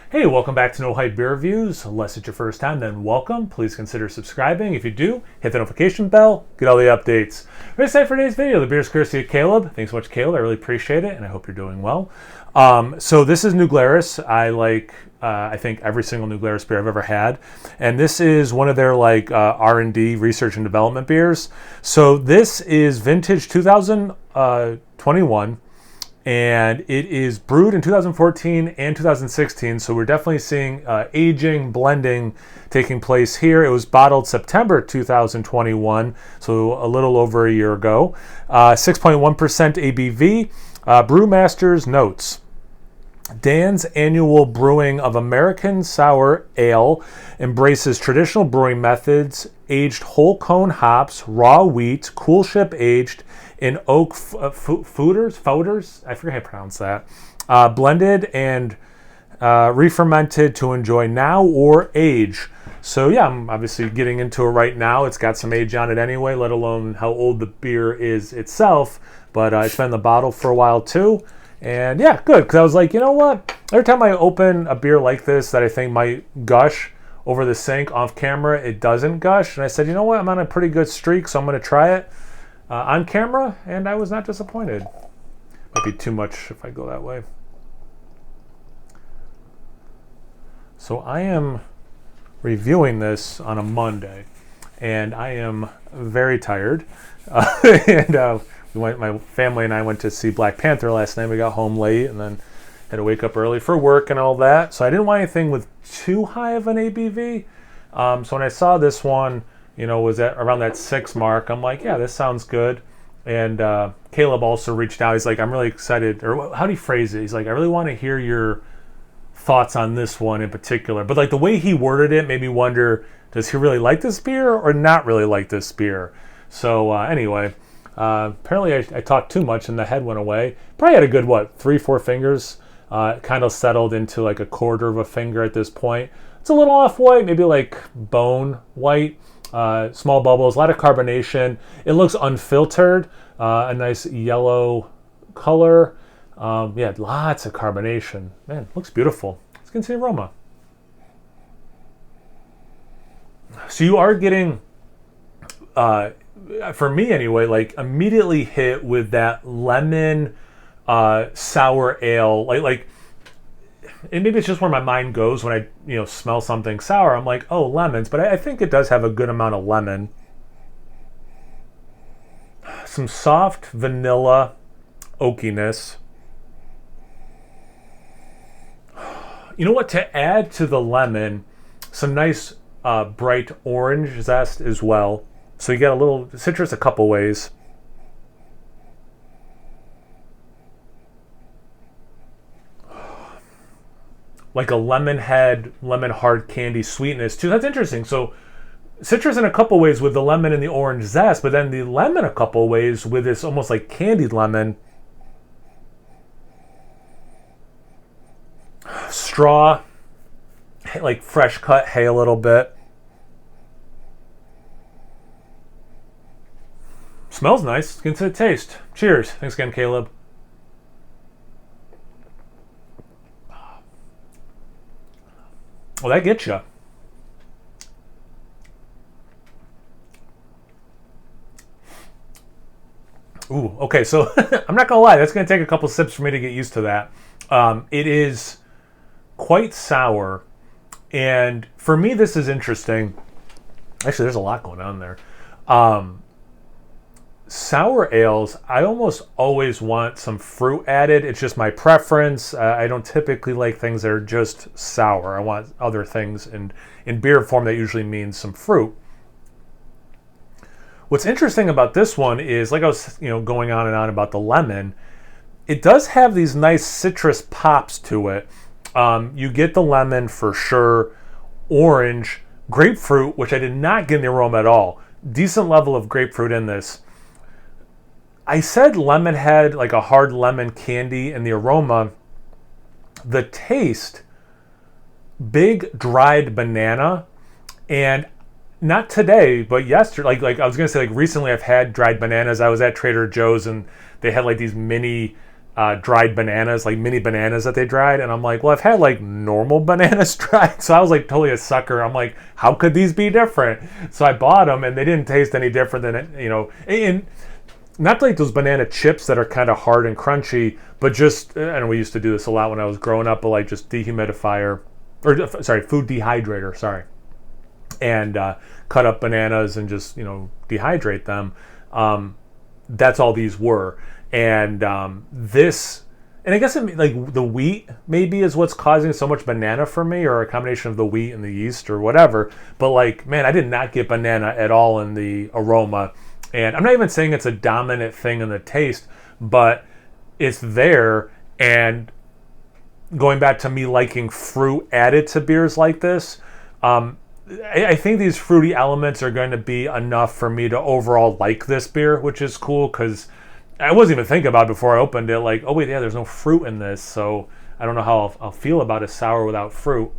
Hey, welcome back to No Hype Beer Reviews. Unless it's your first time, then welcome. Please consider subscribing. If you do, hit the notification bell, get all the updates. We're excited for today's video. The beer's courtesy of Caleb. Thanks so much, Caleb. I really appreciate it, and I hope you're doing well. So this is New Glarus. I like, I think, every single New Glarus beer I've ever had. And this is one of their R&D, research and development beers. So this is vintage 2021. And it is brewed in 2014 and 2016, so we're definitely seeing aging, blending taking place here. It was bottled September 2021, so a little over a year ago. 6.1% ABV. Brewmaster's notes. Dan's annual brewing of American sour ale embraces traditional brewing methods, aged whole cone hops, raw wheat, coolship aged in oak foeders, I forget how to pronounce that, blended and re-fermented to enjoy now or age. So yeah, I'm obviously getting into it right now. It's got some age on it anyway, let alone how old the beer is itself, but it's been in the bottle for a while too. And yeah, good, because I was like, you know what? Every time I open a beer like this that I think might gush over the sink off camera, it doesn't gush. And I said, you know what? I'm on a pretty good streak, so I'm going to try it on camera, and I was not disappointed. Might be too much if I go that way. So I am reviewing this on a Monday, and I am very tired. My family and I went to see Black Panther last night. We got home late and then had to wake up early for work and all that. So I didn't want anything with too high of an ABV. So when I saw this one, was at around that 6 mark, I'm like, yeah, this sounds good. And Caleb also reached out. He's like, I'm really excited. Or how do you phrase it? He's like, I really want to hear your thoughts on this one in particular. But like the way he worded it made me wonder, does he really like this beer or not really like this beer? So anyway. Apparently I talked too much and the head went away. Probably had a good, 3-4 fingers. Kind of settled into like a quarter of a finger at this point. It's a little off-white, maybe like bone white. Small bubbles, a lot of carbonation. It looks unfiltered. A nice yellow color. Yeah, lots of carbonation. Man, looks beautiful. Let's get into the aroma. So you are getting... for me anyway, like immediately hit with that lemon sour ale, and maybe it's just where my mind goes when I smell something sour. I'm like, oh, lemons, but I think it does have a good amount of lemon. Some soft vanilla oakiness. You know what? To add to the lemon, some nice bright orange zest as well. So you get a little citrus a couple ways. Like a lemon head, lemon hard candy sweetness too. That's interesting. So citrus in a couple ways with the lemon and the orange zest, but then the lemon a couple ways with this almost like candied lemon. Straw, like fresh cut hay a little bit. Smells nice. Let's get into the taste. Cheers. Thanks again, Caleb. Well, that gets you. Ooh, okay, so I'm not going to lie. That's going to take a couple sips for me to get used to that. It is quite sour. And for me, this is interesting. Actually, there's a lot going on there. Sour ales, I almost always want some fruit added. It's just my preference. I don't typically like things that are just sour. I want other things, and in beer form that usually means some fruit. What's interesting about this one is, like I was going on and on about the lemon, it does have these nice citrus pops to it. You get the lemon for sure, orange, grapefruit, which I did not get in the aroma at all. Decent level of grapefruit in this. I said lemon head, like a hard lemon candy in the aroma. The taste, big dried banana, and not today, but yesterday, like I was gonna say, like recently I've had dried bananas. I was at Trader Joe's and they had like these mini dried bananas, like mini bananas that they dried. And I'm like, well, I've had like normal bananas dried. So I was like totally a sucker. I'm like, how could these be different? So I bought them and they didn't taste any different than, and not like those banana chips that are kind of hard and crunchy, but just, I know we used to do this a lot when I was growing up, but like just dehumidifier, or sorry, food dehydrator, sorry. And cut up bananas and just, dehydrate them. That's all these were. And this, and I guess like the wheat maybe is what's causing so much banana for me, or a combination of the wheat and the yeast or whatever. But like, man, I did not get banana at all in the aroma. And I'm not even saying it's a dominant thing in the taste, but it's there. And going back to me liking fruit added to beers like this, I think these fruity elements are going to be enough for me to overall like this beer, which is cool because I wasn't even thinking about it before I opened it. Like, oh wait, yeah, there's no fruit in this, so I don't know how I'll feel about a sour without fruit.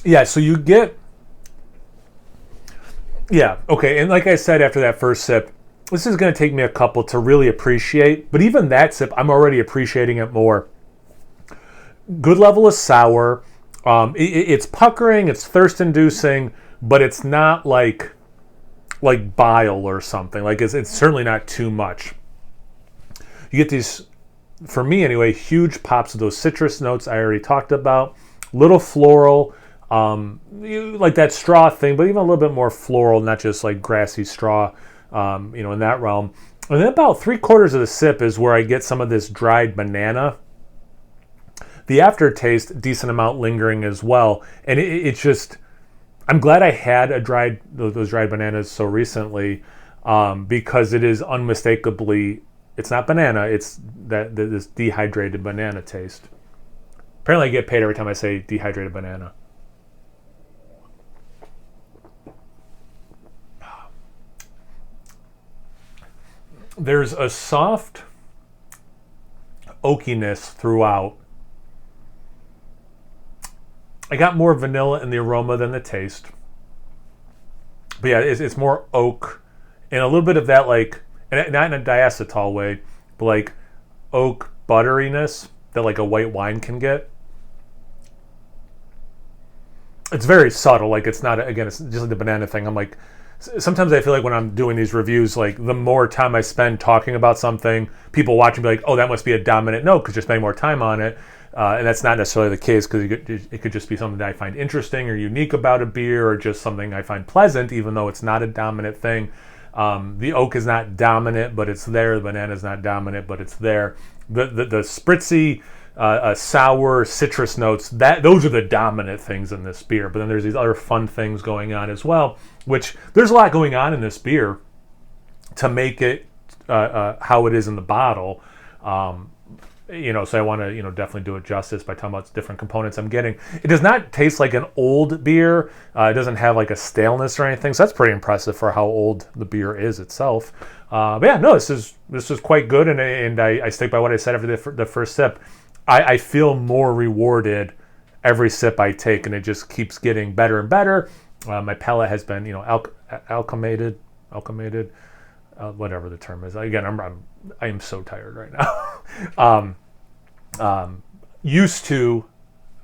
Yeah, so you get, yeah, okay, and like I said after that first sip, this is going to take me a couple to really appreciate, but even that sip, I'm already appreciating it more. Good level of sour. It's puckering, it's thirst-inducing, but it's not like bile or something. Like it's certainly not too much. You get these, for me anyway, huge pops of those citrus notes I already talked about. Little floral, like that straw thing, but even a little bit more floral, not just like grassy straw, in that realm. And then about 3/4 of the sip is where I get some of this dried banana. The aftertaste, decent amount lingering as well. And it's just, I'm glad I had those dried bananas so recently, because it is unmistakably, it's not banana, it's this dehydrated banana taste. Apparently I get paid every time I say dehydrated banana. There's a soft oakiness throughout. I got more vanilla in the aroma than the taste. But yeah, it's more oak and a little bit of that, like, and not in a diacetyl way, but like oak butteriness that like a white wine can get. It's very subtle. Like it's not, again, it's just like the banana thing. I'm like, sometimes I feel like when I'm doing these reviews, like the more time I spend talking about something, people watching be like, oh, that must be a dominant note because you're spending more time on it. And that's not necessarily the case, because it could just be something that I find interesting or unique about a beer, or just something I find pleasant, even though it's not a dominant thing. The oak is not dominant, but it's there. The banana is not dominant, but it's there. The spritzy, sour citrus notes, those are the dominant things in this beer. But then there's these other fun things going on as well, which there's a lot going on in this beer to make it how it is in the bottle. So I want to, definitely do it justice by talking about different components I'm getting. It does not taste like an old beer. It doesn't have like a staleness or anything. So that's pretty impressive for how old the beer is itself. But yeah, no, this is quite good. And I stick by what I said after the first sip. I feel more rewarded every sip I take, and it just keeps getting better and better. My palate has been, alchemated, whatever the term is. Again, I am so tired right now. Used to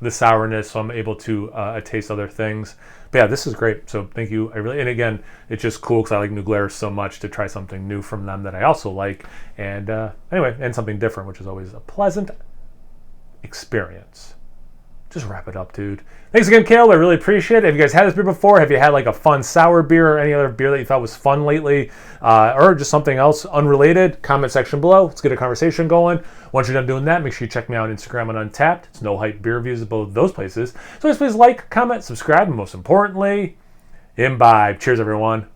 the sourness, so I'm able to taste other things. But yeah, this is great. So thank you. And again, it's just cool because I like New Glarus so much to try something new from them that I also like. And anyway, and something different, which is always a pleasant experience. Just wrap it up, dude. Thanks again, Caleb. I really appreciate it. Have you guys had this beer before? Have you had like a fun sour beer or any other beer that you thought was fun lately? Or just something else unrelated? Comment section below. Let's get a conversation going. Once you're done doing that, make sure you check me out on Instagram and Untapped. It's No Hype Beer Reviews at both those places. So please like, comment, subscribe, and most importantly, imbibe. Cheers, everyone.